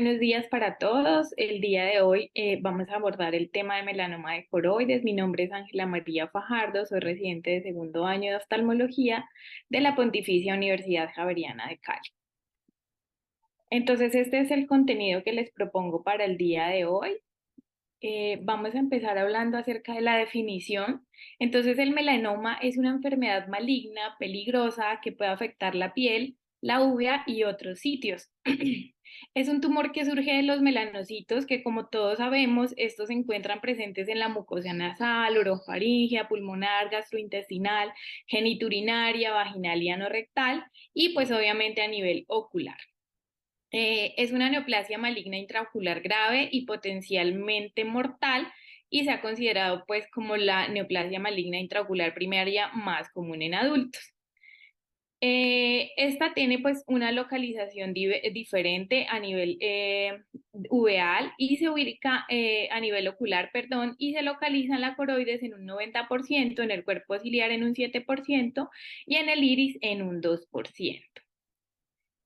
Buenos días para todos. El día de hoy vamos a abordar el tema de melanoma de coroides. Mi nombre es Ángela María Fajardo, soy residente de segundo año de oftalmología de la Pontificia Universidad Javeriana de Cali. Entonces, este es el contenido que les propongo para el día de hoy. Vamos a empezar hablando acerca de la definición. Entonces, el melanoma es una enfermedad maligna, peligrosa, que puede afectar la piel, la uvea y otros sitios. Es un tumor que surge de los melanocitos que, como todos sabemos, estos se encuentran presentes en la mucosa nasal, orofaringea, pulmonar, gastrointestinal, geniturinaria, vaginal y anorrectal y pues obviamente a nivel ocular. Es una neoplasia maligna intraocular grave y potencialmente mortal y se ha considerado pues como la neoplasia maligna intraocular primaria más común en adultos. Esta tiene pues una localización diferente a nivel uveal y se ubica a nivel ocular, perdón, y se localiza en la coroides en un 90%, en el cuerpo ciliar en un 7% y en el iris en un 2%.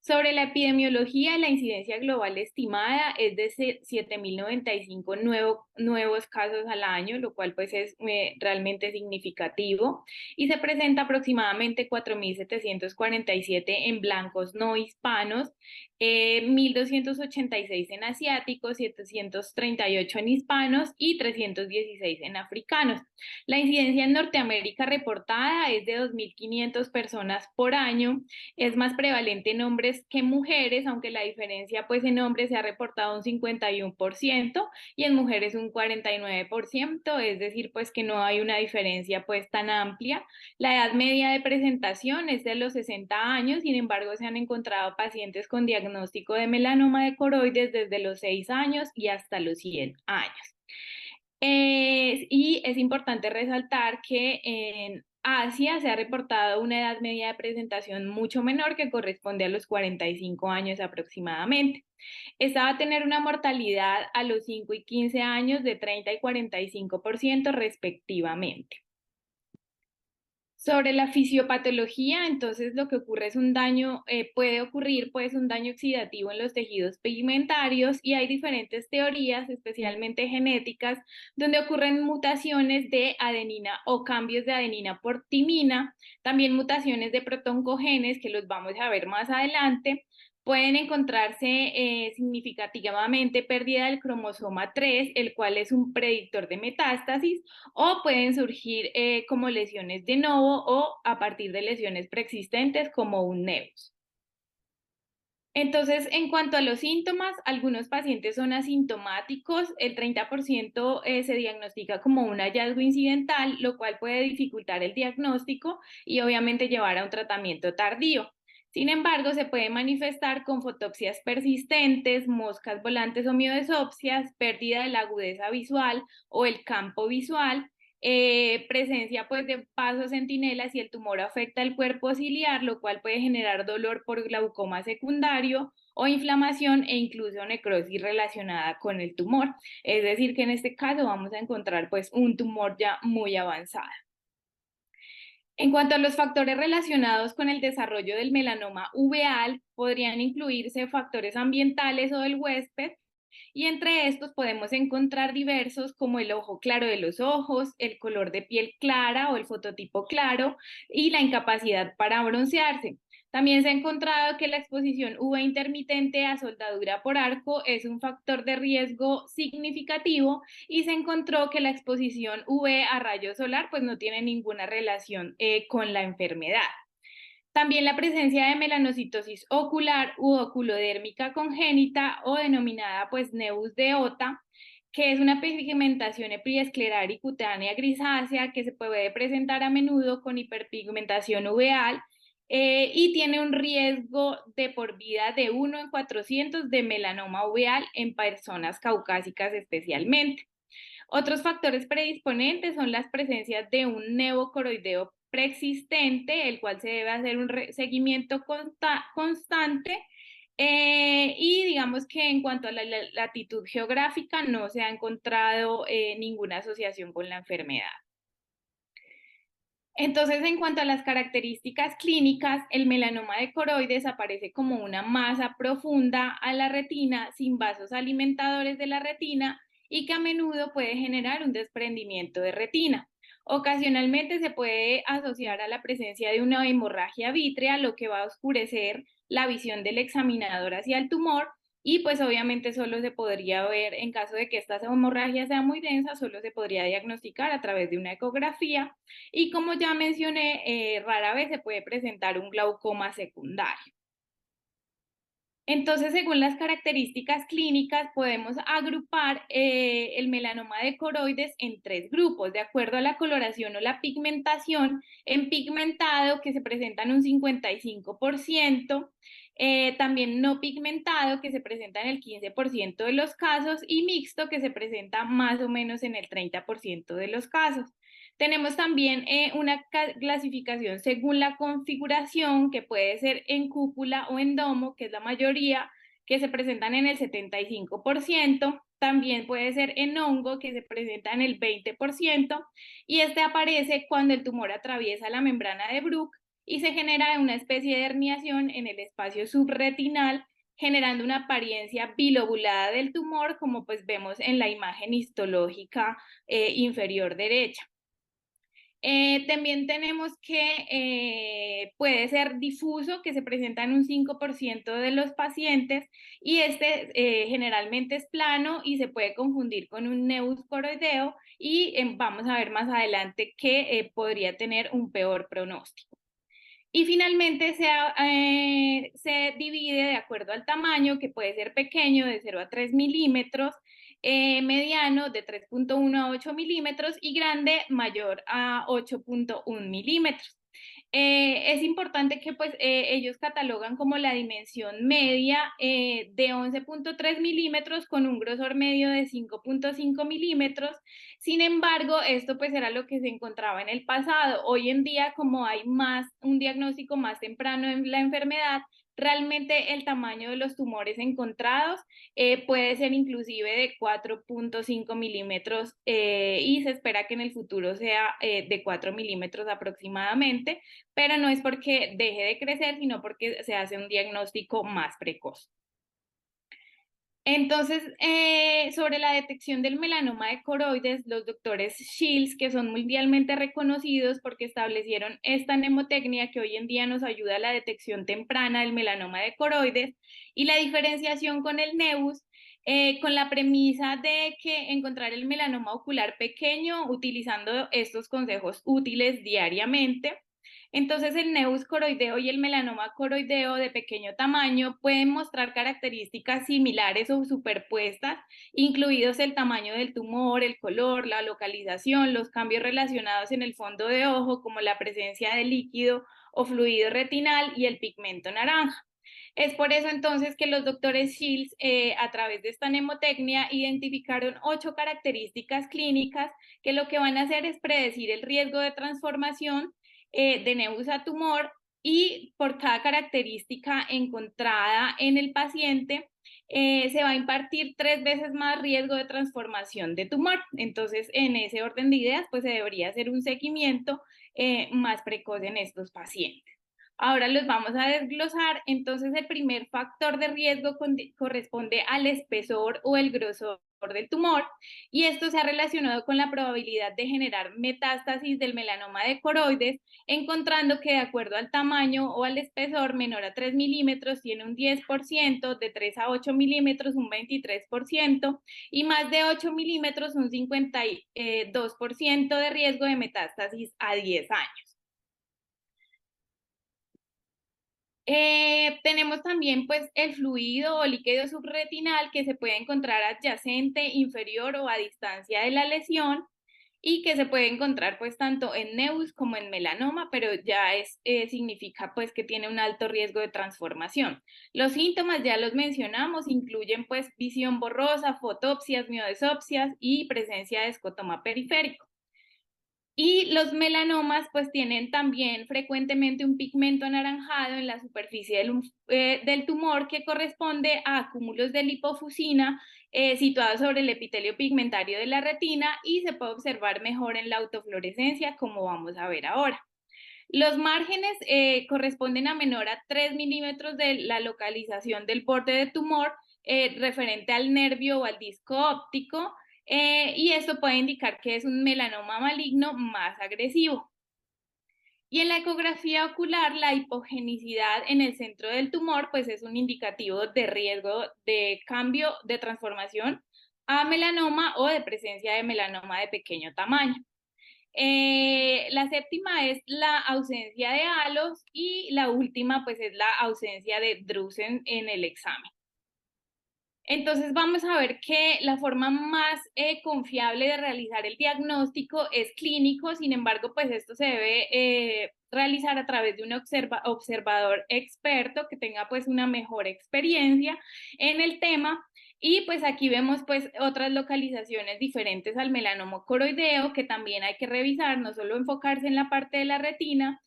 Sobre la epidemiología, la incidencia global estimada es de 7.095 nuevos casos al año, lo cual pues es realmente significativo, y se presenta aproximadamente 4.747 en blancos no hispanos, 1.286 en asiáticos, 738 en hispanos y 316 en africanos. La incidencia en Norteamérica reportada es de 2.500 personas por año. Es más prevalente en hombres que mujeres, aunque la diferencia pues en hombres se ha reportado un 51% y en mujeres un 49%, es decir, pues que no hay una diferencia pues tan amplia. La edad media de presentación es de los 60 años, sin embargo se han encontrado pacientes con diagnóstico de melanoma de coroides desde los 6 años y hasta los 100 años. Y es importante resaltar que en Asia se ha reportado una edad media de presentación mucho menor que corresponde a los 45 años aproximadamente. Esta va a tener una mortalidad a los 5 y 15 años de 30 y 45% respectivamente. Sobre la fisiopatología, entonces lo que ocurre es un daño, puede ocurrir pues un daño oxidativo en los tejidos pigmentarios y hay diferentes teorías, especialmente genéticas, donde ocurren mutaciones de adenina o cambios de adenina por timina, también mutaciones de protoncogenes que los vamos a ver más adelante. Pueden encontrarse significativamente pérdida del cromosoma 3, el cual es un predictor de metástasis, o pueden surgir como lesiones de novo o a partir de lesiones preexistentes como un nevus. Entonces, en cuanto a los síntomas, algunos pacientes son asintomáticos, el 30% se diagnostica como un hallazgo incidental, lo cual puede dificultar el diagnóstico y obviamente llevar a un tratamiento tardío. Sin embargo, se puede manifestar con fotopsias persistentes, moscas volantes o miodesopsias, pérdida de la agudeza visual o el campo visual, presencia pues de vasos centinelas y el tumor afecta el cuerpo ciliar, lo cual puede generar dolor por glaucoma secundario o inflamación e incluso necrosis relacionada con el tumor. Es decir, que en este caso vamos a encontrar pues un tumor ya muy avanzado. En cuanto a los factores relacionados con el desarrollo del melanoma uveal, podrían incluirse factores ambientales o del huésped, y entre estos podemos encontrar diversos como el ojo claro de los ojos, el color de piel clara o el fototipo claro y la incapacidad para broncearse. También se ha encontrado que la exposición UV intermitente a soldadura por arco es un factor de riesgo significativo y se encontró que la exposición UV a rayos solar pues no tiene ninguna relación con la enfermedad. También la presencia de melanocitosis ocular u oculodérmica congénita o denominada pues nevus de Ota, que es una pigmentación epiescleral y cutánea grisácea que se puede presentar a menudo con hiperpigmentación uveal y tiene un riesgo de por vida de 1 en 400 de melanoma uveal en personas caucásicas especialmente. Otros factores predisponentes son las presencias de un nevocoroideo preexistente, el cual se debe hacer un seguimiento constante. Y digamos que en cuanto a la latitud geográfica no se ha encontrado ninguna asociación con la enfermedad. Entonces, en cuanto a las características clínicas, el melanoma de coroides aparece como una masa profunda a la retina sin vasos alimentadores de la retina y que a menudo puede generar un desprendimiento de retina. Ocasionalmente se puede asociar a la presencia de una hemorragia vítrea, lo que va a oscurecer la visión del examinador hacia el tumor y pues obviamente solo se podría ver, en caso de que esta hemorragia sea muy densa, solo se podría diagnosticar a través de una ecografía y como ya mencioné, rara vez se puede presentar un glaucoma secundario. Entonces, según las características clínicas, podemos agrupar el melanoma de coroides en tres grupos, de acuerdo a la coloración o la pigmentación. En pigmentado, que se presenta en un 55%, también no pigmentado, que se presenta en el 15% de los casos, y mixto, que se presenta más o menos en el 30% de los casos. Tenemos también una clasificación según la configuración, que puede ser en cúpula o en domo, que es la mayoría, que se presentan en el 75%. También puede ser en hongo, que se presenta en el 20%, y este aparece cuando el tumor atraviesa la membrana de Bruch y se genera una especie de herniación en el espacio subretinal, generando una apariencia bilobulada del tumor, como pues vemos en la imagen histológica inferior derecha. También tenemos que puede ser difuso, que se presenta en un 5% de los pacientes, y este generalmente es plano y se puede confundir con un nevus coroideo, y vamos a ver más adelante que podría tener un peor pronóstico. Y finalmente se divide de acuerdo al tamaño, que puede ser pequeño de 0 a 3 milímetros, mediano de 3.1 a 8 milímetros y grande mayor a 8.1 milímetros. Es importante que pues ellos catalogan como la dimensión media de 11.3 milímetros con un grosor medio de 5.5 milímetros. Sin embargo, esto pues era lo que se encontraba en el pasado. Hoy en día, como hay un diagnóstico más temprano en la enfermedad, realmente el tamaño de los tumores encontrados puede ser inclusive de 4.5 milímetros y se espera que en el futuro sea de 4 milímetros aproximadamente, pero no es porque deje de crecer, sino porque se hace un diagnóstico más precoz. Entonces, sobre la detección del melanoma de coroides, los doctores Shields, que son mundialmente reconocidos porque establecieron esta mnemotecnia que hoy en día nos ayuda a la detección temprana del melanoma de coroides y la diferenciación con el nevus, con la premisa de que encontrar el melanoma ocular pequeño utilizando estos consejos útiles diariamente. Entonces, el nevus coroideo y el melanoma coroideo de pequeño tamaño pueden mostrar características similares o superpuestas, incluidos el tamaño del tumor, el color, la localización, los cambios relacionados en el fondo de ojo, como la presencia de líquido o fluido retinal y el pigmento naranja. Es por eso entonces que los doctores Shields, a través de esta mnemotecnia, identificaron 8 características clínicas que lo que van a hacer es predecir el riesgo de transformación de nevus a tumor, y por cada característica encontrada en el paciente se va a impartir 3 veces más riesgo de transformación de tumor. Entonces, en ese orden de ideas, pues se debería hacer un seguimiento más precoz en estos pacientes. Ahora los vamos a desglosar. Entonces, el primer factor de riesgo corresponde al espesor o el grosor del tumor, y esto se ha relacionado con la probabilidad de generar metástasis del melanoma de coroides, encontrando que de acuerdo al tamaño o al espesor, menor a 3 milímetros tiene un 10%, de 3 a 8 milímetros un 23%, y más de 8 milímetros un 52% de riesgo de metástasis a 10 años. Tenemos también pues el fluido o líquido subretinal, que se puede encontrar adyacente, inferior o a distancia de la lesión, y que se puede encontrar pues tanto en nevus como en melanoma, pero ya significa pues que tiene un alto riesgo de transformación. Los síntomas ya los mencionamos, incluyen pues visión borrosa, fotopsias, miodesopsias y presencia de escotoma periférico. Y los melanomas pues tienen también frecuentemente un pigmento anaranjado en la superficie del tumor, que corresponde a acúmulos de lipofusina situados sobre el epitelio pigmentario de la retina, y se puede observar mejor en la autofluorescencia, como vamos a ver ahora. Los márgenes corresponden a menor a 3 milímetros de la localización del borde de tumor referente al nervio o al disco óptico, y esto puede indicar que es un melanoma maligno más agresivo. Y en la ecografía ocular, la hipogenicidad en el centro del tumor, pues es un indicativo de riesgo de cambio de transformación a melanoma o de presencia de melanoma de pequeño tamaño. La séptima es la ausencia de halos y la última pues es la ausencia de drusen en el examen. Entonces vamos a ver que la forma más confiable de realizar el diagnóstico es clínico. Sin embargo, pues esto se debe realizar a través de un observador experto que tenga pues una mejor experiencia en el tema. Y pues aquí vemos pues otras localizaciones diferentes al melanoma coroideo que también hay que revisar, no solo enfocarse en la parte de la retina,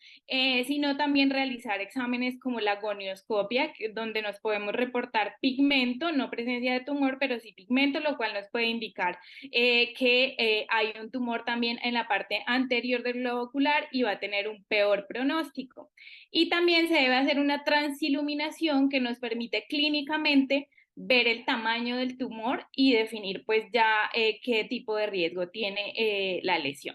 sino también realizar exámenes como la gonioscopia, donde nos podemos reportar pigmento, no presencia de tumor, pero sí pigmento, lo cual nos puede indicar que hay un tumor también en la parte anterior del globo ocular y va a tener un peor pronóstico. Y también se debe hacer una transiluminación que nos permite clínicamente ver el tamaño del tumor y definir pues ya qué tipo de riesgo tiene la lesión.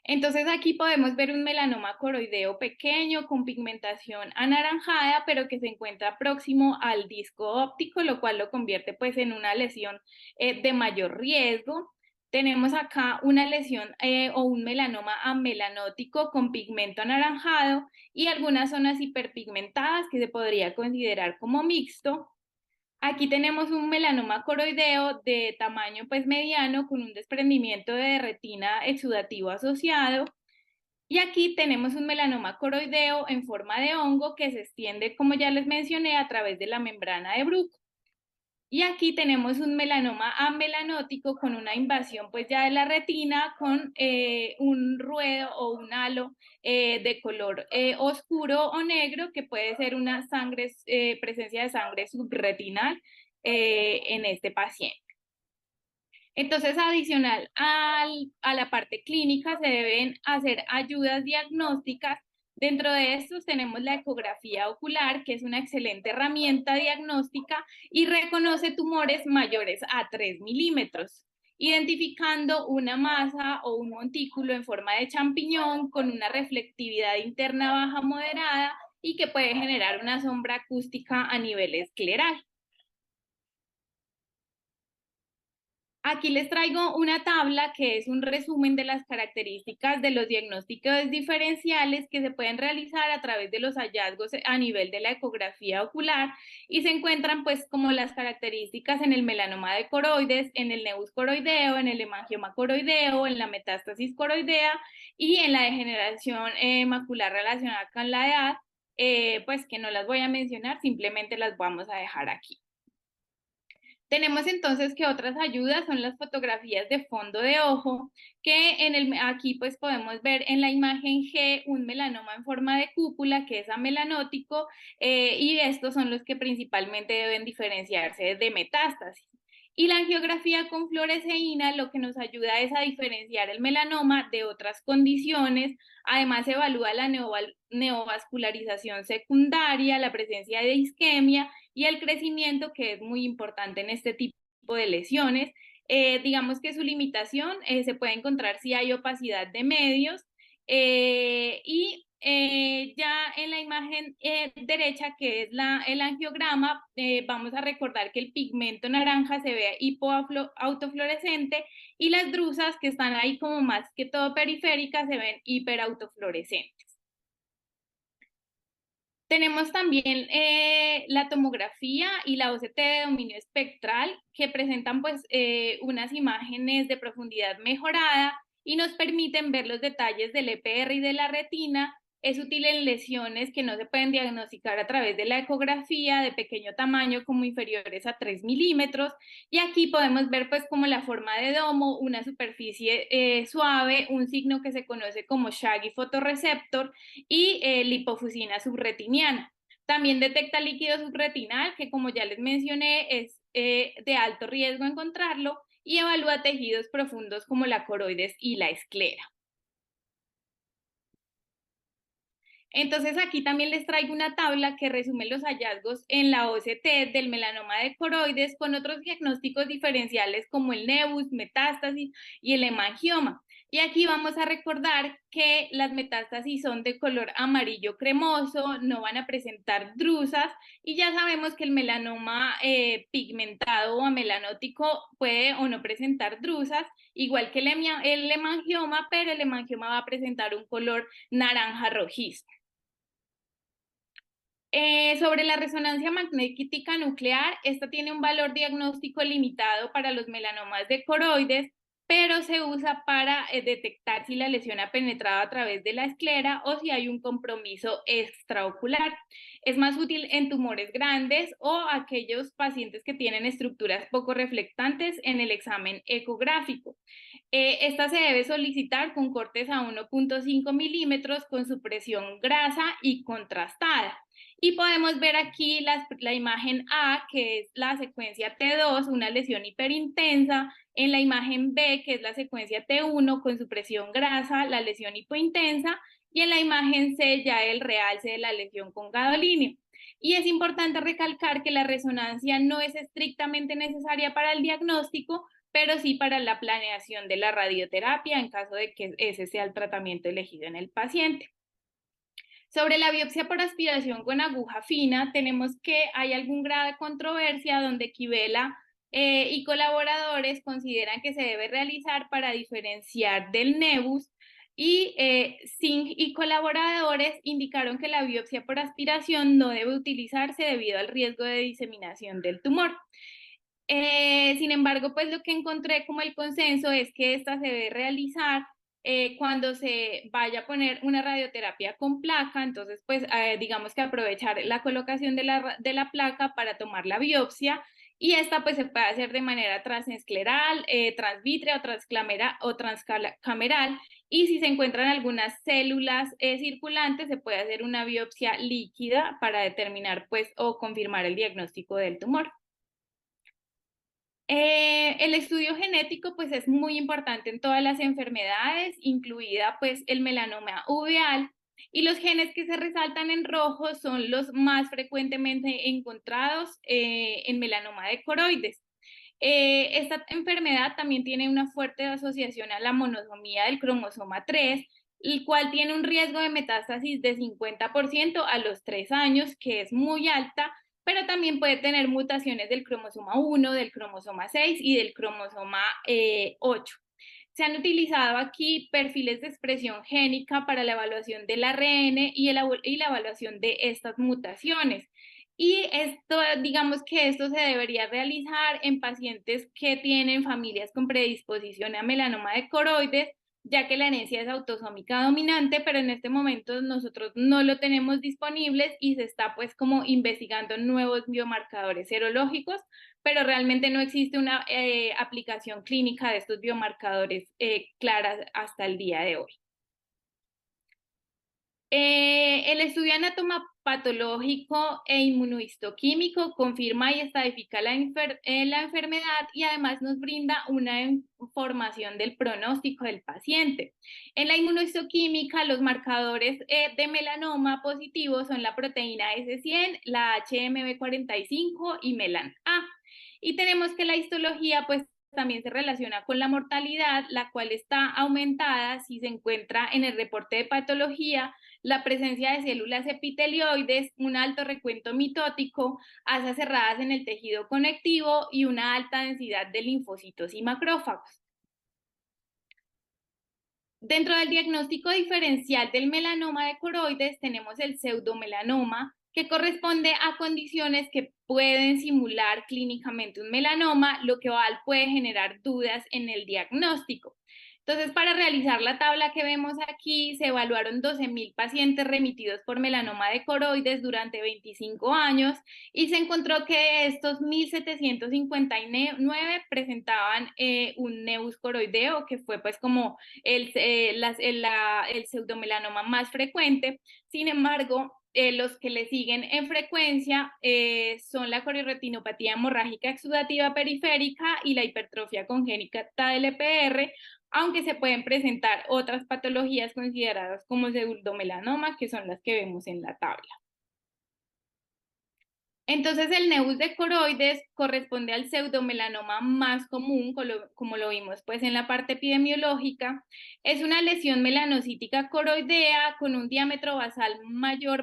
Entonces aquí podemos ver un melanoma coroideo pequeño con pigmentación anaranjada, pero que se encuentra próximo al disco óptico, lo cual lo convierte pues en una lesión de mayor riesgo. Tenemos acá una lesión o un melanoma amelanótico con pigmento anaranjado y algunas zonas hiperpigmentadas que se podría considerar como mixto. Aquí tenemos un melanoma coroideo de tamaño pues mediano con un desprendimiento de retina exudativo asociado. Y aquí tenemos un melanoma coroideo en forma de hongo que se extiende, como ya les mencioné, a través de la membrana de Bruch. Y aquí tenemos un melanoma amelanótico con una invasión pues ya de la retina con un ruedo o un halo de color oscuro o negro que puede ser una sangre, presencia de sangre subretinal en este paciente. Entonces, adicional a la parte clínica, se deben hacer ayudas diagnósticas. Dentro de estos tenemos la ecografía ocular, que es una excelente herramienta diagnóstica y reconoce tumores mayores a 3 milímetros, identificando una masa o un montículo en forma de champiñón con una reflectividad interna baja moderada y que puede generar una sombra acústica a nivel escleral. Aquí les traigo una tabla que es un resumen de las características de los diagnósticos diferenciales que se pueden realizar a través de los hallazgos a nivel de la ecografía ocular y se encuentran pues como las características en el melanoma de coroides, en el nevus coroideo, en el hemangioma coroideo, en la metástasis coroidea y en la degeneración macular relacionada con la edad, pues que no las voy a mencionar, simplemente las vamos a dejar aquí. Tenemos entonces que otras ayudas son las fotografías de fondo de ojo, que aquí pues podemos ver en la imagen G un melanoma en forma de cúpula que es amelanótico y estos son los que principalmente deben diferenciarse de metástasis. Y la angiografía con fluoresceína lo que nos ayuda es a diferenciar el melanoma de otras condiciones. Además, evalúa la neovascularización secundaria, la presencia de isquemia y el crecimiento, que es muy importante en este tipo de lesiones. Digamos que su limitación se puede encontrar si hay opacidad de medios y ya en la imagen derecha, que es el angiograma, vamos a recordar que el pigmento naranja se ve hipoautofluorescente y las drusas que están ahí como más que todo periféricas se ven hiperautofluorescentes. Tenemos también la tomografía y la OCT de dominio espectral que presentan pues unas imágenes de profundidad mejorada y nos permiten ver los detalles del EPR y de la retina. Es útil en lesiones que no se pueden diagnosticar a través de la ecografía de pequeño tamaño como inferiores a 3 milímetros y aquí podemos ver pues como la forma de domo, una superficie suave, un signo que se conoce como Shaggy photoreceptor y lipofusina subretiniana. También detecta líquido subretinal, que como ya les mencioné, es de alto riesgo encontrarlo, y evalúa tejidos profundos como la coroides y la esclera. Entonces aquí también les traigo una tabla que resume los hallazgos en la OCT del melanoma de coroides con otros diagnósticos diferenciales como el nevus, metástasis y el hemangioma. Y aquí vamos a recordar que las metástasis son de color amarillo cremoso, no van a presentar drusas y ya sabemos que el melanoma pigmentado o amelanótico puede o no presentar drusas, igual que el hemangioma, pero el hemangioma va a presentar un color naranja rojizo. Sobre la resonancia magnética nuclear, esta tiene un valor diagnóstico limitado para los melanomas de coroides, pero se usa para detectar si la lesión ha penetrado a través de la esclera o si hay un compromiso extraocular. Es más útil en tumores grandes o aquellos pacientes que tienen estructuras poco reflectantes en el examen ecográfico. Esta se debe solicitar con cortes a 1.5 milímetros con supresión grasa y contrastada. Y podemos ver aquí la imagen A, que es la secuencia T2, una lesión hiperintensa, en la imagen B, que es la secuencia T1 con supresión grasa, la lesión hipointensa, y en la imagen C ya el realce de la lesión con gadolíneo. Y es importante recalcar que la resonancia no es estrictamente necesaria para el diagnóstico, pero sí para la planeación de la radioterapia en caso de que ese sea el tratamiento elegido en el paciente. Sobre la biopsia por aspiración con aguja fina, tenemos que hay algún grado de controversia donde Quivela y colaboradores consideran que se debe realizar para diferenciar del nevus y Singh y colaboradores indicaron que la biopsia por aspiración no debe utilizarse debido al riesgo de diseminación del tumor. Sin embargo, pues lo que encontré como el consenso es que esta se debe realizar cuando se vaya a poner una radioterapia con placa, entonces pues digamos que aprovechar la colocación de la placa para tomar la biopsia y esta pues se puede hacer de manera transescleral, transvítrea o transcameral y si se encuentran algunas células circulantes se puede hacer una biopsia líquida para determinar pues o confirmar el diagnóstico del tumor. El estudio genético pues es muy importante en todas las enfermedades, incluida pues el melanoma uveal, y los genes que se resaltan en rojo son los más frecuentemente encontrados en melanoma de coroides. Esta enfermedad también tiene una fuerte asociación a la monosomía del cromosoma 3, el cual tiene un riesgo de metástasis de 50% a los 3 años, que es muy alta, pero también puede tener mutaciones del cromosoma 1, del cromosoma 6 y del cromosoma 8. Se han utilizado aquí perfiles de expresión génica para la evaluación del ARN y la evaluación de estas mutaciones. Y esto, digamos que esto se debería realizar en pacientes que tienen familias con predisposición a melanoma de coroides, ya que la herencia es autosómica dominante, pero en este momento nosotros no lo tenemos disponibles y se está pues como investigando nuevos biomarcadores serológicos, pero realmente no existe una aplicación clínica de estos biomarcadores claras hasta el día de hoy. El estudio anatomopatológico e inmunohistoquímico confirma y estadifica la enfermedad y además nos brinda una información del pronóstico del paciente. En la inmunohistoquímica, los marcadores de melanoma positivos son la proteína S100, la HMB45 y melan-A. Y tenemos que la histología, pues, también se relaciona con la mortalidad, la cual está aumentada si se encuentra en el reporte de patología la presencia de células epitelioides, un alto recuento mitótico, asas cerradas en el tejido conectivo y una alta densidad de linfocitos y macrófagos. Dentro del diagnóstico diferencial del melanoma de coroides tenemos el pseudomelanoma, que corresponde a condiciones que pueden simular clínicamente un melanoma, lo que puede generar dudas en el diagnóstico. Entonces, para realizar la tabla que vemos aquí, se evaluaron 12.000 pacientes remitidos por melanoma de coroides durante 25 años y se encontró que estos 1.759 presentaban un nevus coroideo, que fue pues como el pseudomelanoma más frecuente. Sin embargo, los que le siguen en frecuencia son la coriretinopatía hemorrágica exudativa periférica y la hipertrofia congénita del EPR, aunque se pueden presentar otras patologías consideradas como pseudomelanoma, que son las que vemos en la tabla. Entonces, el nevus de coroides corresponde al pseudomelanoma más común, como lo vimos pues en la parte epidemiológica. Es una lesión melanocítica coroidea con un diámetro basal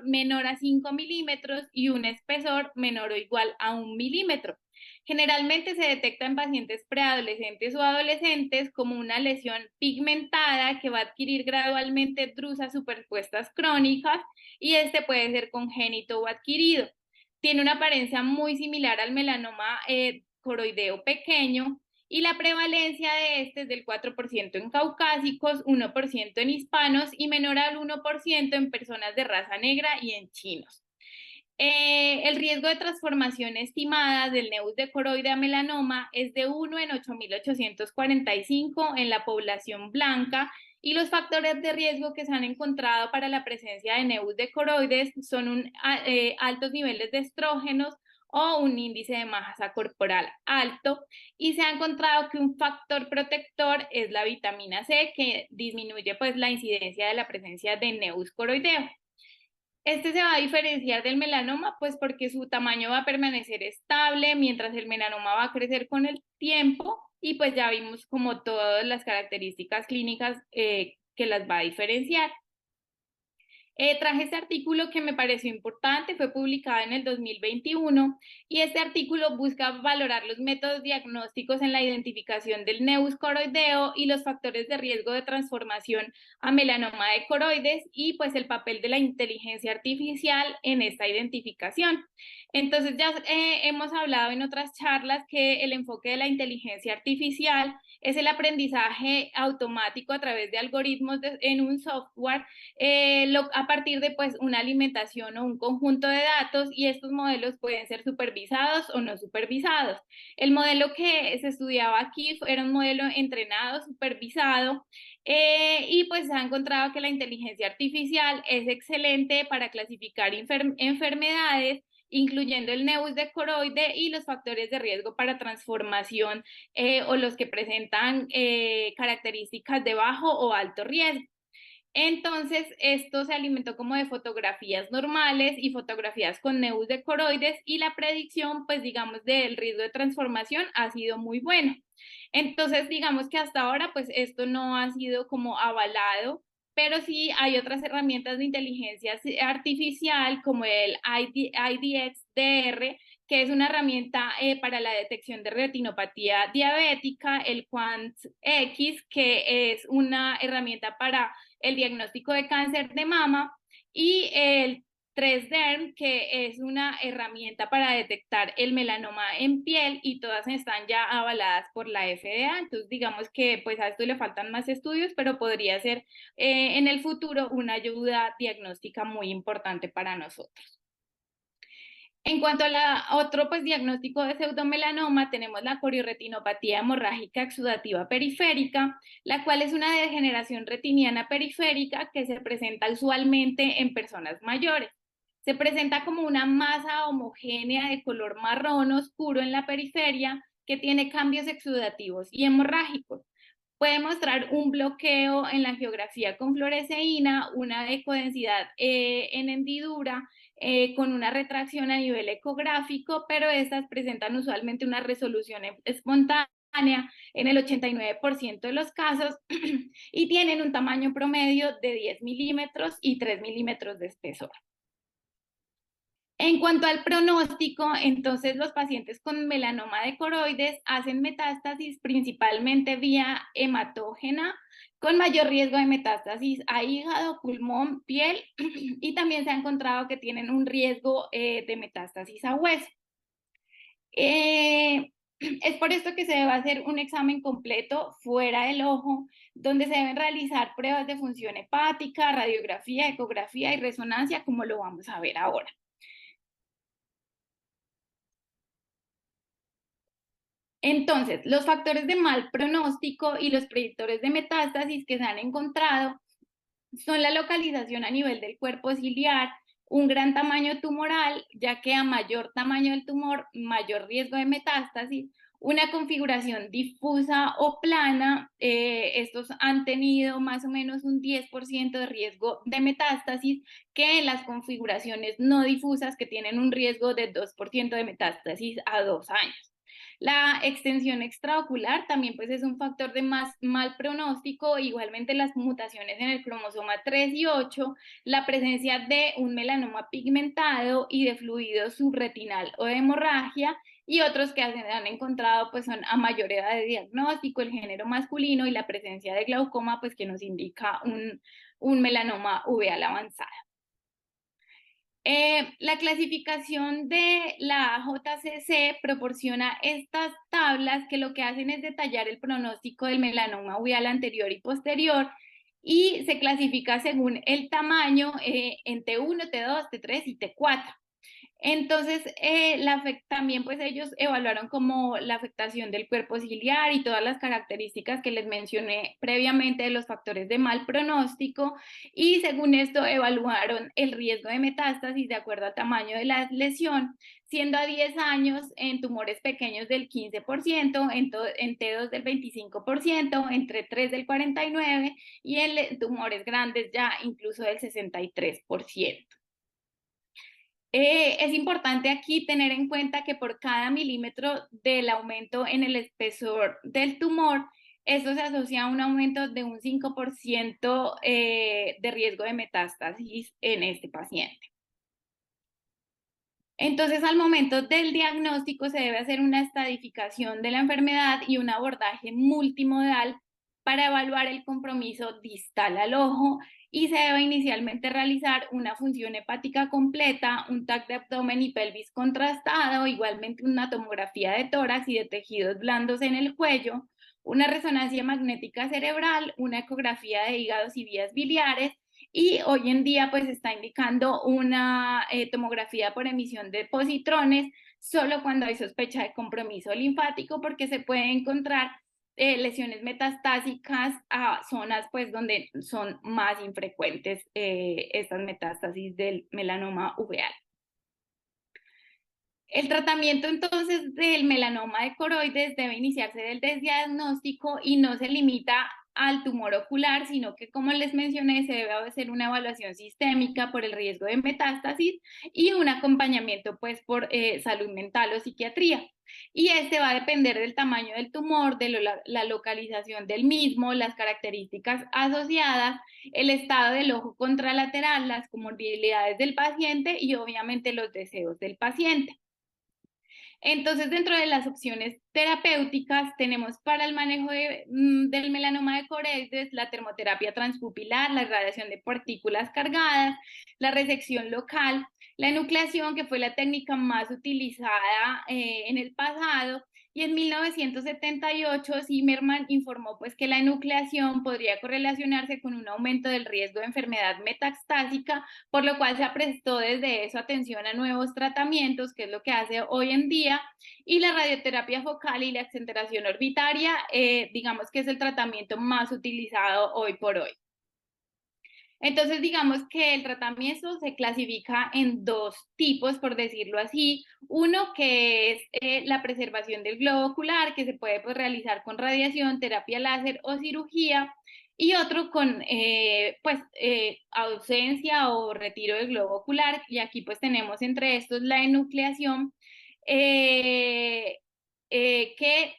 menor a 5 milímetros y un espesor menor o igual a 1 milímetro. Generalmente se detecta en pacientes preadolescentes o adolescentes como una lesión pigmentada que va a adquirir gradualmente drusas superpuestas crónicas, y este puede ser congénito o adquirido. Tiene una apariencia muy similar al melanoma coroideo pequeño, y la prevalencia de este es del 4% en caucásicos, 1% en hispanos y menor al 1% en personas de raza negra y en chinos. El riesgo de transformación estimada del nevus de coroide a melanoma es de 1 en 8.845 en la población blanca, y los factores de riesgo que se han encontrado para la presencia de nevus de coroides son altos niveles de estrógenos o un índice de masa corporal alto, y se ha encontrado que un factor protector es la vitamina C, que disminuye pues la incidencia de la presencia de nevus coroideo. Este se va a diferenciar del melanoma, pues porque su tamaño va a permanecer estable, mientras el melanoma va a crecer con el tiempo, y pues ya vimos como todas las características clínicas que las va a diferenciar. Traje este artículo que me pareció importante, fue publicado en el 2021, y este artículo busca valorar los métodos diagnósticos en la identificación del nevus coroideo y los factores de riesgo de transformación a melanoma de coroides, y pues el papel de la inteligencia artificial en esta identificación. Entonces ya hemos hablado en otras charlas que el enfoque de la inteligencia artificial es el aprendizaje automático a través de algoritmos en un software, a partir de pues una alimentación o un conjunto de datos, y estos modelos pueden ser supervisados o no supervisados. El modelo que se estudiaba aquí era un modelo entrenado, supervisado, y pues se ha encontrado que la inteligencia artificial es excelente para clasificar enfermedades, incluyendo el nevus de coroide y los factores de riesgo para transformación, o los que presentan características de bajo o alto riesgo. Entonces, esto se alimentó como de fotografías normales y fotografías con nevus de coroides, y la predicción, pues digamos, del riesgo de transformación ha sido muy buena. Entonces, digamos que hasta ahora, pues esto no ha sido como avalado, pero sí hay otras herramientas de inteligencia artificial como el IDX-DR, que es una herramienta para la detección de retinopatía diabética, el QuantX, que es una herramienta para el diagnóstico de cáncer de mama, y el 3Derm, que es una herramienta para detectar el melanoma en piel, y todas están ya avaladas por la FDA. Entonces digamos que pues a esto le faltan más estudios, pero podría ser en el futuro una ayuda diagnóstica muy importante para nosotros. En cuanto a otro pues, diagnóstico de pseudomelanoma, tenemos la corioretinopatía hemorrágica exudativa periférica, la cual es una degeneración retiniana periférica que se presenta usualmente en personas mayores. Se presenta como una masa homogénea de color marrón oscuro en la periferia, que tiene cambios exudativos y hemorrágicos. Puede mostrar un bloqueo en la angiografía con fluoresceína, una ecodensidad en hendidura, con una retracción a nivel ecográfico, pero estas presentan usualmente una resolución espontánea en el 89% de los casos y tienen un tamaño promedio de 10 milímetros y 3 milímetros de espesor. En cuanto al pronóstico, entonces los pacientes con melanoma de coroides hacen metástasis principalmente vía hematógena, con mayor riesgo de metástasis a hígado, pulmón, piel, y también se ha encontrado que tienen un riesgo de metástasis a hueso. Es por esto que se debe hacer un examen completo fuera del ojo, donde se deben realizar pruebas de función hepática, radiografía, ecografía y resonancia, como lo vamos a ver ahora. Entonces, los factores de mal pronóstico y los predictores de metástasis que se han encontrado son la localización a nivel del cuerpo ciliar, un gran tamaño tumoral, ya que a mayor tamaño del tumor, mayor riesgo de metástasis, una configuración difusa o plana, estos han tenido más o menos un 10% de riesgo de metástasis, que en las configuraciones no difusas, que tienen un riesgo de 2% de metástasis a 2 años. La extensión extraocular también pues es un factor de más mal pronóstico, igualmente las mutaciones en el cromosoma 3 y 8, la presencia de un melanoma pigmentado y de fluido subretinal o de hemorragia, y otros que han encontrado pues son a mayor edad de diagnóstico, el género masculino y la presencia de glaucoma pues que nos indica un melanoma uveal avanzado. La clasificación de la JCC proporciona estas tablas que lo que hacen es detallar el pronóstico del melanoma uveal anterior y posterior, y se clasifica según el tamaño en T1, T2, T3 y T4. Entonces, también pues ellos evaluaron como la afectación del cuerpo ciliar y todas las características que les mencioné previamente de los factores de mal pronóstico, y según esto evaluaron el riesgo de metástasis de acuerdo al tamaño de la lesión, siendo a 10 años en tumores pequeños del 15%, en T2 del 25%, en T3 del 49% y en tumores grandes ya incluso del 63%. Es importante aquí tener en cuenta que por cada milímetro del aumento en el espesor del tumor, esto se asocia a un aumento de un 5% de riesgo de metástasis en este paciente. Entonces, al momento del diagnóstico se debe hacer una estadificación de la enfermedad y un abordaje multimodal para evaluar el compromiso distal al ojo, y se debe inicialmente realizar una función hepática completa, un TAC de abdomen y pelvis contrastado, igualmente una tomografía de tórax y de tejidos blandos en el cuello, una resonancia magnética cerebral, una ecografía de hígados y vías biliares, y hoy en día pues está indicando una tomografía por emisión de positrones solo cuando hay sospecha de compromiso linfático, porque se puede encontrar lesiones metastásicas a zonas pues donde son más infrecuentes estas metástasis del melanoma uveal. El tratamiento entonces del melanoma de coroides debe iniciarse desde el diagnóstico y no se limita al tumor ocular, sino que, como les mencioné, se debe hacer una evaluación sistémica por el riesgo de metástasis y un acompañamiento pues por salud mental o psiquiatría. Y este va a depender del tamaño del tumor, de la localización del mismo, las características asociadas, el estado del ojo contralateral, las comorbilidades del paciente y obviamente los deseos del paciente. Entonces, dentro de las opciones terapéuticas tenemos para el manejo del melanoma de coroides la termoterapia transpupilar, la irradiación de partículas cargadas, la resección local, la enucleación, que fue la técnica más utilizada en el pasado, y en 1978 Zimmerman informó pues que la enucleación podría correlacionarse con un aumento del riesgo de enfermedad metastásica, por lo cual se prestó desde eso atención a nuevos tratamientos, que es lo que hace hoy en día, y la radioterapia focal y la exenteración orbitaria, digamos que es el tratamiento más utilizado hoy por hoy. Entonces, digamos que el tratamiento se clasifica en dos tipos, por decirlo así. Uno que es la preservación del globo ocular, que se puede pues, realizar con radiación, terapia láser o cirugía, y otro con ausencia o retiro del globo ocular, y aquí pues tenemos entre estos la enucleación, que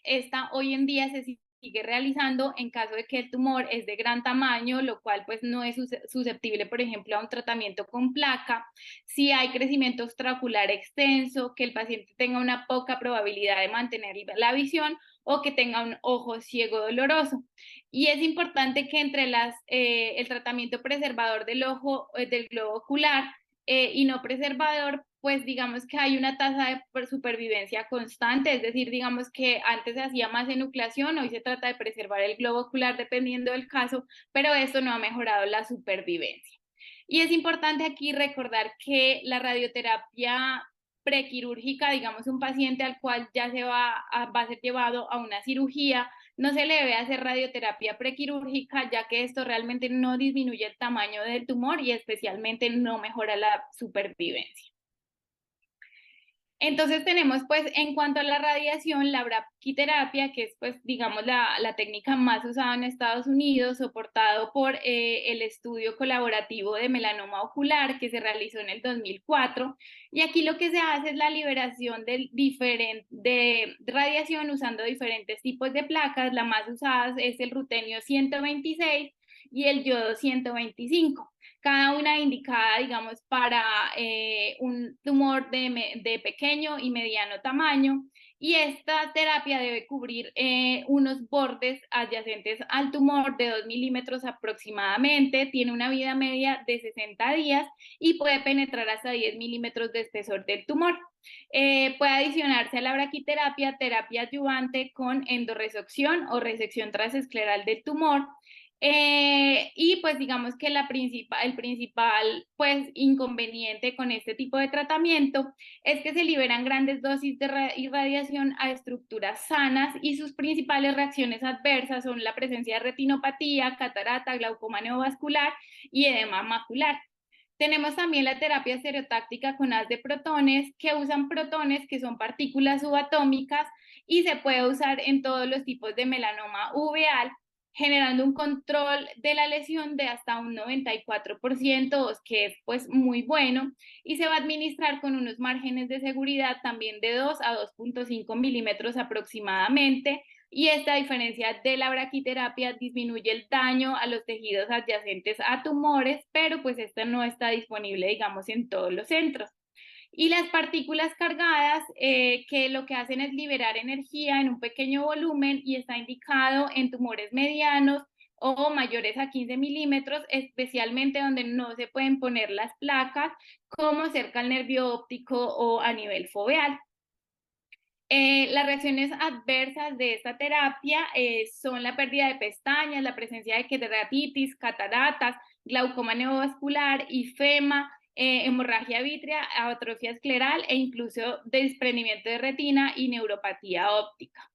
esta hoy en día se sigue realizando en caso de que el tumor es de gran tamaño, lo cual pues no es susceptible, por ejemplo, a un tratamiento con placa, si hay crecimiento extraocular extenso, que el paciente tenga una poca probabilidad de mantener la visión o que tenga un ojo ciego doloroso. Y es importante que entre el tratamiento preservador del ojo, del globo ocular, y no preservador, pues digamos que hay una tasa de supervivencia constante, es decir, digamos que antes se hacía más enucleación, hoy se trata de preservar el globo ocular dependiendo del caso, pero esto no ha mejorado la supervivencia. Y es importante aquí recordar que la radioterapia prequirúrgica, digamos un paciente al cual ya va a ser llevado a una cirugía, no se le debe hacer radioterapia prequirúrgica, ya que esto realmente no disminuye el tamaño del tumor y especialmente no mejora la supervivencia. Entonces tenemos pues en cuanto a la radiación, la braquiterapia, que es pues digamos la técnica más usada en Estados Unidos, soportado por el estudio colaborativo de melanoma ocular que se realizó en el 2004. Y aquí lo que se hace es la liberación de radiación usando diferentes tipos de placas. La más usada es el rutenio 126 y el yodo 125, cada una indicada, digamos, para un tumor de pequeño y mediano tamaño. Y esta terapia debe cubrir unos bordes adyacentes al tumor de 2 milímetros aproximadamente, tiene una vida media de 60 días y puede penetrar hasta 10 milímetros de espesor del tumor. Puede adicionarse a la braquiterapia terapia adyuvante con endorresección o resección transescleral del tumor. Y pues digamos que el principal pues inconveniente con este tipo de tratamiento es que se liberan grandes dosis de irradiación a estructuras sanas y sus principales reacciones adversas son la presencia de retinopatía, catarata, glaucoma neovascular y edema macular. Tenemos también la terapia estereotáctica con haz de protones, que usan protones que son partículas subatómicas y se puede usar en todos los tipos de melanoma uveal, generando un control de la lesión de hasta un 94%, que es pues muy bueno, y se va a administrar con unos márgenes de seguridad también de 2 a 2.5 milímetros aproximadamente, y esta diferencia de la braquiterapia disminuye el daño a los tejidos adyacentes a tumores, pero pues esta no está disponible, digamos, en todos los centros. Y las partículas cargadas, que lo que hacen es liberar energía en un pequeño volumen y está indicado en tumores medianos o mayores a 15 milímetros, especialmente donde no se pueden poner las placas, como cerca al nervio óptico o a nivel foveal. Las reacciones adversas de esta terapia son la pérdida de pestañas, la presencia de queratitis, cataratas, glaucoma neovascular, ifema, hemorragia vítrea, atrofia escleral e incluso desprendimiento de retina y neuropatía óptica.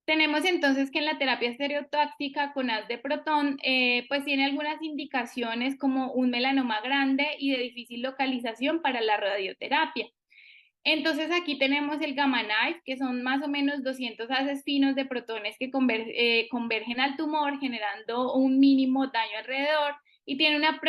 Tenemos entonces que en la terapia estereotáctica con haz de protón, pues tiene algunas indicaciones como un melanoma grande y de difícil localización para la radioterapia. Entonces aquí tenemos el gamma knife, que son más o menos 200 haces finos de protones que convergen al tumor, generando un mínimo daño alrededor, y tiene una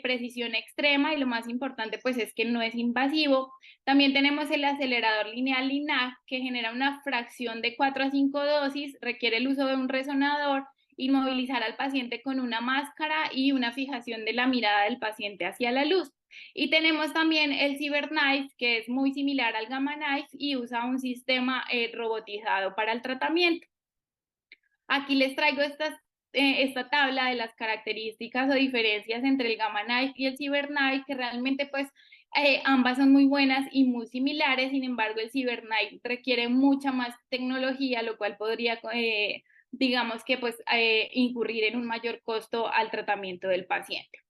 precisión extrema, y lo más importante pues es que no es invasivo. También tenemos el acelerador lineal LINAC, que genera una fracción de 4 a 5 dosis, requiere el uso de un resonador, inmovilizar al paciente con una máscara y una fijación de la mirada del paciente hacia la luz. Y tenemos también el CyberKnife, que es muy similar al Gamma Knife y usa un sistema robotizado para el tratamiento. Aquí les traigo esta tabla de las características o diferencias entre el Gamma Knife y el CyberKnife, que realmente pues ambas son muy buenas y muy similares. Sin embargo, el CyberKnife requiere mucha más tecnología, lo cual podría, digamos que pues incurrir en un mayor costo al tratamiento del paciente.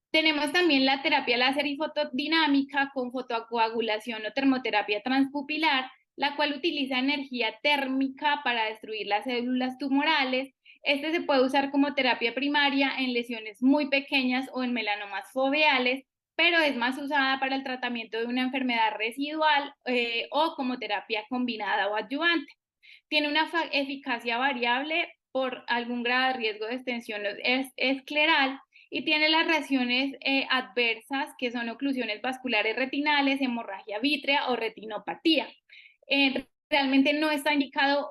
Tenemos también la terapia láser y fotodinámica con fotocoagulación o termoterapia transpupilar, la cual utiliza energía térmica para destruir las células tumorales. Este se puede usar como terapia primaria en lesiones muy pequeñas o en melanomas foveales, pero es más usada para el tratamiento de una enfermedad residual o como terapia combinada o adyuvante. Tiene una eficacia variable por algún grado de riesgo de extensión escleral y tiene las reacciones adversas, que son oclusiones vasculares retinales, hemorragia vítrea o retinopatía. Realmente no está indicado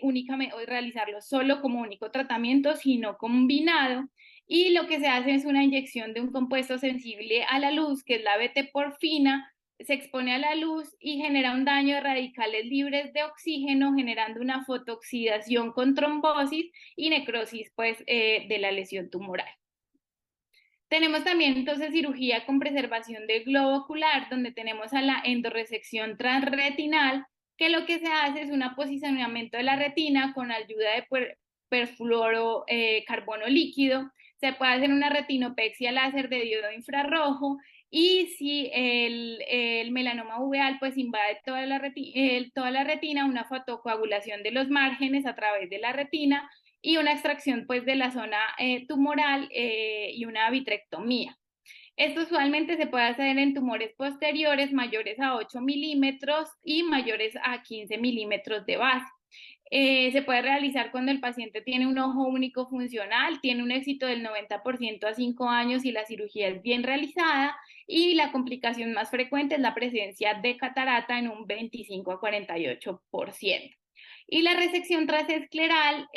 únicamente realizarlo solo como único tratamiento, sino combinado. Y lo que se hace es una inyección de un compuesto sensible a la luz, que es la beta-porfina, se expone a la luz y genera un daño de radicales libres de oxígeno, generando una fotooxidación con trombosis y necrosis pues, de la lesión tumoral. Tenemos también entonces cirugía con preservación del globo ocular, donde tenemos a la endorresección transretinal, que lo que se hace es un aposicionamiento de la retina con ayuda de perfluorocarbono líquido. Se puede hacer una retinopexia láser de diodo infrarrojo, y si el melanoma uveal pues invade toda la retina, una fotocoagulación de los márgenes a través de la retina y una extracción pues de la zona tumoral y una vitrectomía. Esto usualmente se puede hacer en tumores posteriores mayores a 8 milímetros y mayores a 15 milímetros de base. Se puede realizar cuando el paciente tiene un ojo único funcional, tiene un éxito del 90% a 5 años y la cirugía es bien realizada, y la complicación más frecuente es la presencia de catarata en un 25 a 48%. Y la resección transescleral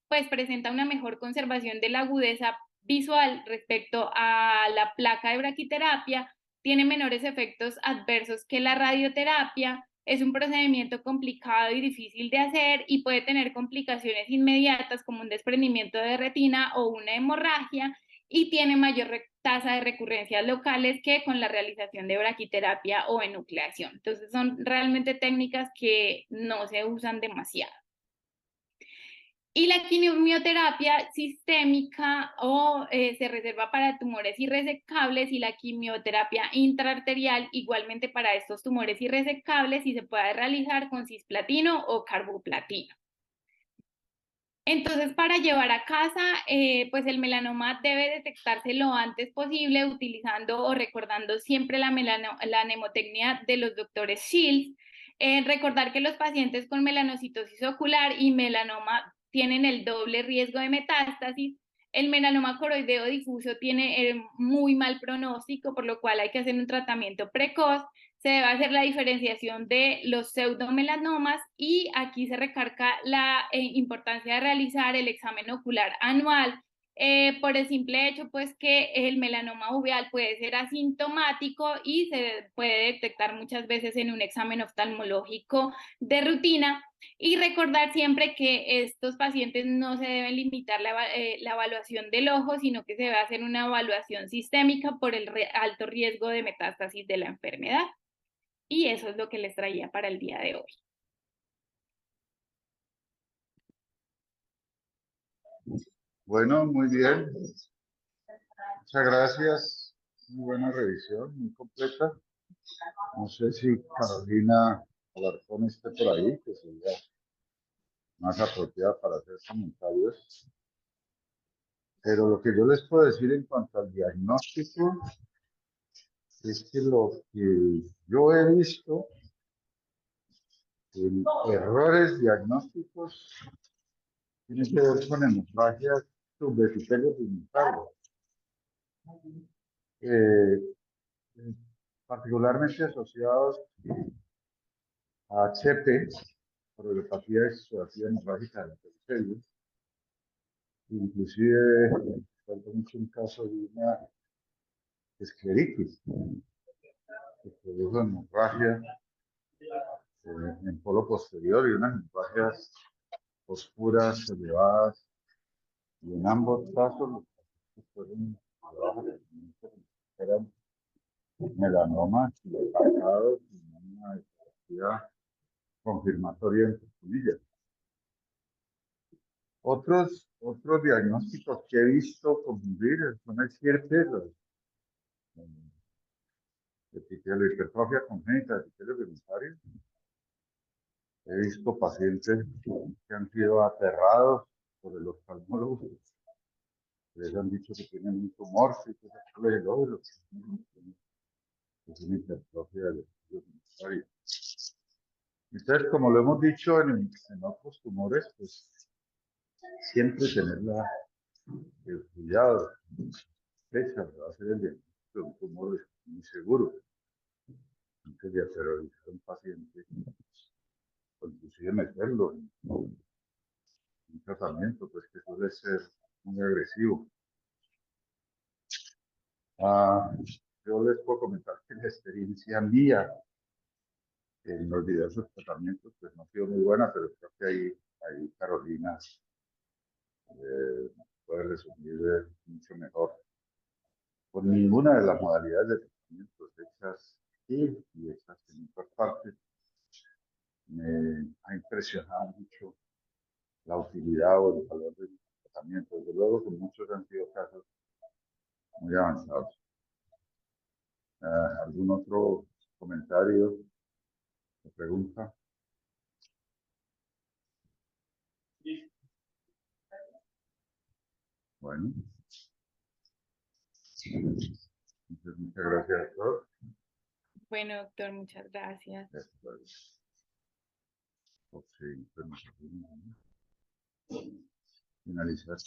pues presenta una mejor conservación de la agudeza visual respecto a la placa de braquiterapia, tiene menores efectos adversos que la radioterapia, es un procedimiento complicado y difícil de hacer y puede tener complicaciones inmediatas como un desprendimiento de retina o una hemorragia, y tiene mayor tasa de recurrencias locales que con la realización de braquiterapia o enucleación. Entonces son realmente técnicas que no se usan demasiado. Y la quimioterapia sistémica se reserva para tumores irresecables, y la quimioterapia intraarterial igualmente para estos tumores irresecables, y se puede realizar con cisplatino o carboplatino. Entonces, para llevar a casa, pues el melanoma debe detectarse lo antes posible utilizando o recordando siempre la mnemotecnia de los doctores Shields. Recordar que los pacientes con melanocitosis ocular y melanoma tienen el doble riesgo de metástasis. El melanoma coroideo difuso tiene muy mal pronóstico, por lo cual hay que hacer un tratamiento precoz. Se debe hacer la diferenciación de los pseudomelanomas, y aquí se recarga la importancia de realizar el examen ocular anual, por el simple hecho pues que el melanoma uveal puede ser asintomático y se puede detectar muchas veces en un examen oftalmológico de rutina. Y recordar siempre que estos pacientes no se deben limitar la evaluación del ojo, sino que se debe hacer una evaluación sistémica por el alto riesgo de metástasis de la enfermedad. Y eso es lo que les traía para el día de hoy. Bueno, muy bien. Muchas gracias. Muy buena revisión, muy completa. No sé si Carolina Alarcón esté por ahí, que sería más apropiada para hacer comentarios. Pero lo que yo les puedo decir en cuanto al diagnóstico es que lo que yo he visto en errores diagnósticos tiene que ver con hemorragias subvesicales pigmentarias. Eh, particularmente asociados a HP, coreografía de disografía hemorrágica del periferio. Inclusive, recuerdo mucho un caso de una escleritis que produjo hemorragia en polo posterior y unas hemorragias oscuras, elevadas, y en ambos casos los pacientes fueron llevados a eran melanomas marcados y una ecografía confirmatoria en sus comillas. Otros diagnósticos que he visto confundir son el CIRPE, la hipertrofia congénita del epitelio pigmentario. He visto pacientes que han sido aterrados por el oftalmólogo. Les han dicho que tienen un tumor, que es el óvulo, es una hipertrofia del epitelio pigmentario. Entonces, como lo hemos dicho en otros tumores, pues siempre tener el cuidado, fecha, va a ser el diagnóstico de un tumor muy seguro. Antes de aterrorizar a un paciente, o inclusive meterlo en un tratamiento, pues que suele ser muy agresivo. Yo les puedo comentar que la experiencia mía en los diversos tratamientos pues no ha sido muy buena, pero creo que ahí Carolina puede resumir mucho mejor. Por ninguna de las modalidades de tratamientos hechas aquí y hechas en otras partes me ha impresionado mucho la utilidad o el valor del tratamiento. Desde luego que muchos han sido casos muy avanzados. ¿Algún otro comentario o pregunta? Bueno. Entonces, muchas gracias, doctor. Bueno, doctor, muchas gracias. Después, ok, finalizar.